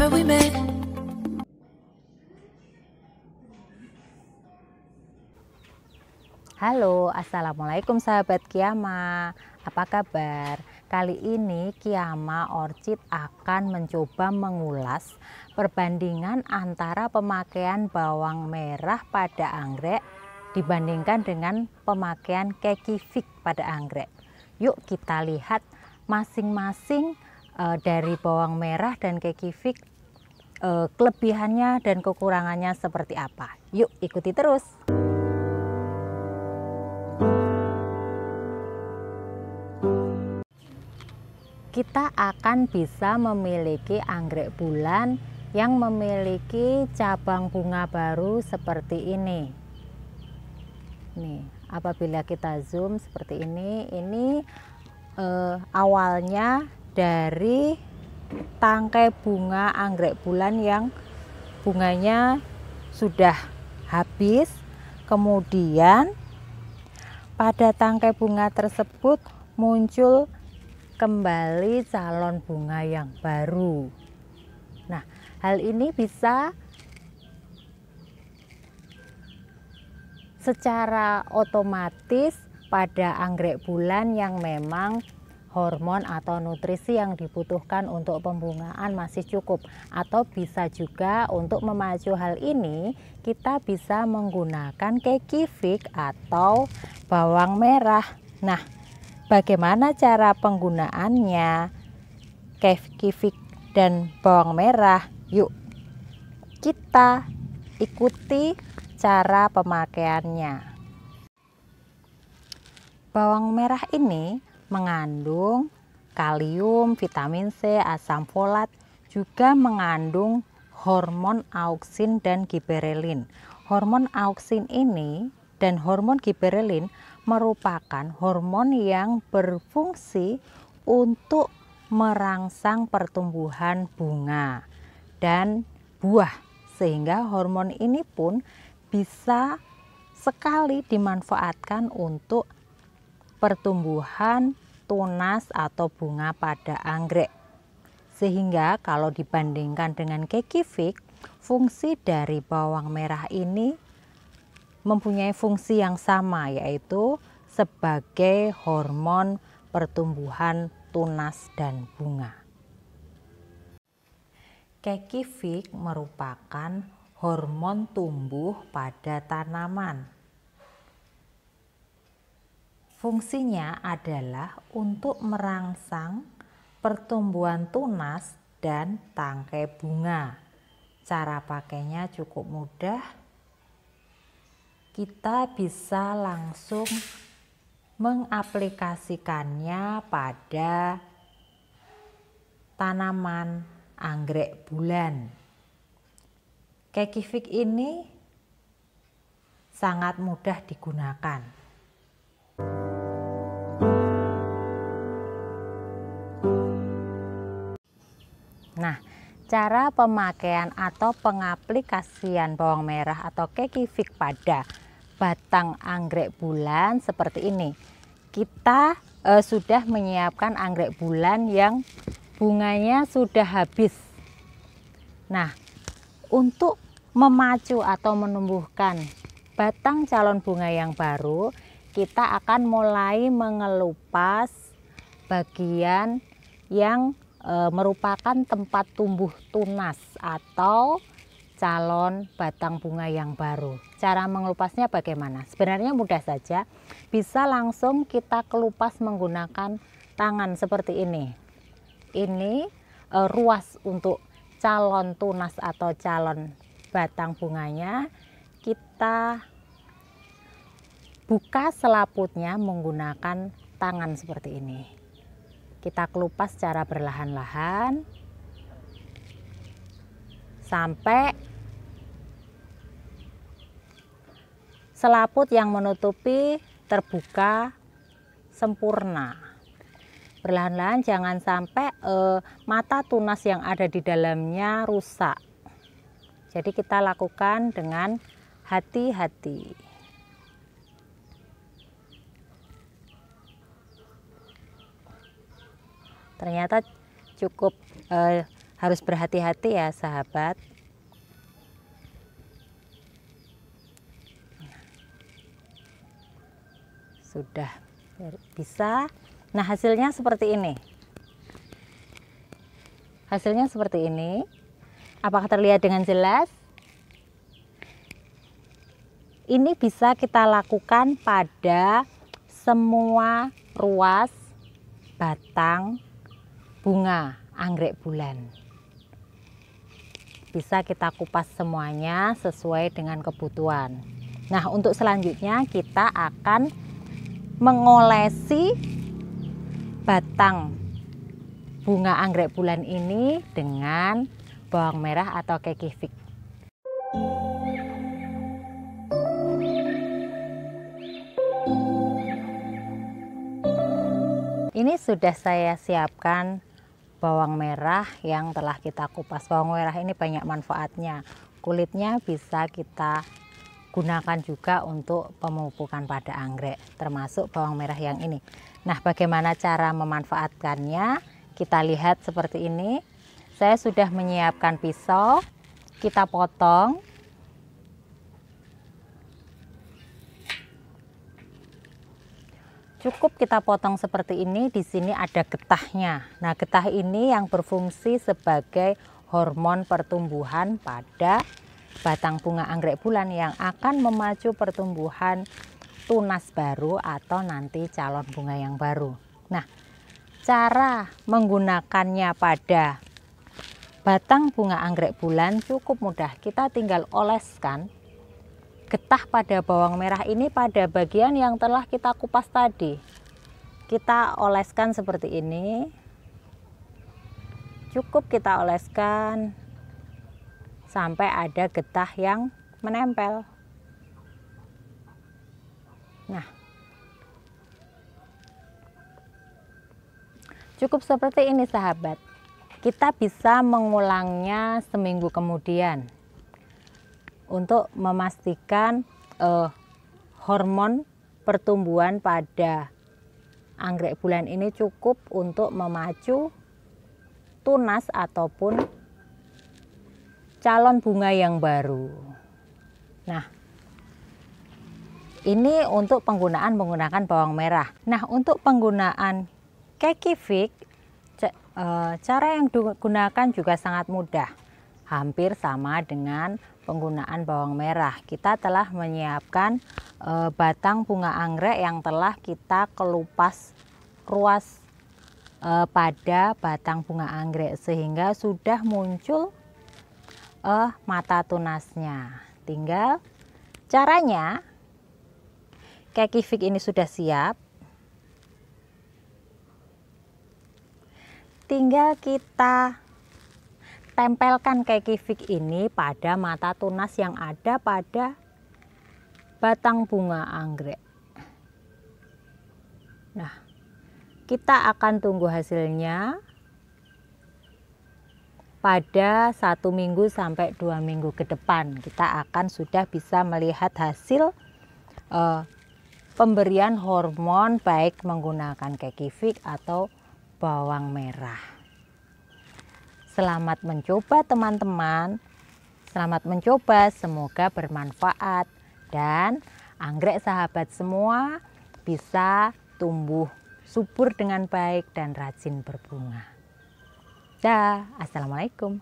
remember we met. Halo, assalamualaikum sahabat Kiama. Apa kabar? Kali ini Kiama Orchid akan mencoba mengulas perbandingan antara pemakaian bawang merah pada anggrek dibandingkan dengan pemakaian kekifik pada anggrek. Yuk kita lihat masing-masing dari bawang merah dan kekifik kelebihannya dan kekurangannya seperti apa. Yuk ikuti terus. Kita akan bisa memiliki anggrek bulan yang memiliki cabang bunga baru seperti ini. Nih, apabila kita zoom seperti ini awalnya dari tangkai bunga anggrek bulan yang bunganya sudah habis. Kemudian pada tangkai bunga tersebut muncul kembali calon bunga yang baru. Nah, hal ini bisa secara otomatis pada anggrek bulan yang memang hormon atau nutrisi yang dibutuhkan untuk pembungaan masih cukup, atau bisa juga untuk memacu hal ini kita bisa menggunakan kekifik atau bawang merah. Nah, bagaimana cara penggunaannya kekifik dan bawang merah? Yuk kita ikuti cara pemakaiannya. Bawang merah ini mengandung kalium, vitamin C, asam folat, juga mengandung hormon auksin dan giberelin. Hormon auksin ini dan hormon giberelin merupakan hormon yang berfungsi untuk merangsang pertumbuhan bunga dan buah, sehingga hormon ini pun bisa sekali dimanfaatkan untuk pertumbuhan tunas atau bunga pada anggrek. Sehingga kalau dibandingkan dengan kekifik, fungsi dari bawang merah ini mempunyai fungsi yang sama, yaitu sebagai hormon pertumbuhan tunas dan bunga. Kekifik merupakan hormon tumbuh pada tanaman. Fungsinya adalah untuk merangsang pertumbuhan tunas dan tangkai bunga. Cara pakainya cukup mudah. Kita bisa langsung mengaplikasikannya pada tanaman anggrek bulan. Kekifik ini sangat mudah digunakan. Nah, cara pemakaian atau pengaplikasian bawang merah atau kekifik pada batang anggrek bulan seperti ini. Kita sudah menyiapkan anggrek bulan yang bunganya sudah habis. Nah, untuk memacu atau menumbuhkan batang calon bunga yang baru, kita akan mulai mengelupas bagian yang merupakan tempat tumbuh tunas atau calon batang bunga yang baru. Cara mengelupasnya bagaimana? Sebenarnya mudah saja, bisa langsung kita kelupas menggunakan tangan seperti ini. Ini ruas untuk calon tunas atau calon batang bunganya. Kita buka selaputnya menggunakan tangan seperti ini. Kita kelupas secara berlahan-lahan sampai selaput yang menutupi terbuka sempurna. Perlahan-lahan, jangan sampai mata tunas yang ada di dalamnya rusak. Jadi kita lakukan dengan hati-hati. Ternyata cukup Harus berhati-hati ya sahabat. Sudah bisa. Nah, hasilnya seperti ini. Hasilnya seperti ini. Apakah terlihat dengan jelas? Ini bisa kita lakukan pada semua ruas batang bunga anggrek bulan. Bisa kita kupas semuanya sesuai dengan kebutuhan. Nah, untuk selanjutnya kita akan mengolesi batang bunga anggrek bulan ini dengan bawang merah atau kekifik. Ini sudah saya siapkan bawang merah yang telah kita kupas. Bawang merah ini banyak manfaatnya. Kulitnya bisa kita gunakan juga untuk pemupukan pada anggrek, termasuk bawang merah yang ini. Nah, bagaimana cara memanfaatkannya? Kita lihat seperti ini. Saya sudah menyiapkan pisau. Kita potong. Cukup kita potong seperti ini. Di sini ada getahnya. Nah, getah ini yang berfungsi sebagai hormon pertumbuhan pada batang bunga anggrek bulan yang akan memacu pertumbuhan tunas baru atau nanti calon bunga yang baru. Nah, cara menggunakannya pada batang bunga anggrek bulan cukup mudah. Kita tinggal oleskan getah pada bawang merah ini pada bagian yang telah kita kupas tadi. Kita oleskan seperti ini. Cukup kita oleskan sampai ada getah yang menempel. Nah, cukup seperti ini sahabat. Kita bisa mengulangnya seminggu kemudian untuk memastikan hormon pertumbuhan pada anggrek bulan ini cukup untuk memacu tunas ataupun calon bunga yang baru. Nah, ini untuk menggunakan bawang merah. Nah, untuk penggunaan kekifik, cara yang digunakan juga sangat mudah. Hampir sama dengan penggunaan bawang merah. Kita telah menyiapkan batang bunga anggrek yang telah kita kelupas ruas pada batang bunga anggrek sehingga sudah muncul mata tunasnya. Tinggal caranya, kekifik ini sudah siap. Tinggal kita tempelkan kekifik ini pada mata tunas yang ada pada batang bunga anggrek. Nah, kita akan tunggu hasilnya pada 1 minggu sampai 2 minggu ke depan. Kita akan sudah bisa melihat hasil pemberian hormon baik menggunakan kekifik atau bawang merah. Selamat mencoba teman-teman. Selamat mencoba, semoga bermanfaat dan anggrek sahabat semua bisa tumbuh subur dengan baik dan rajin berbunga. Dah, assalamualaikum.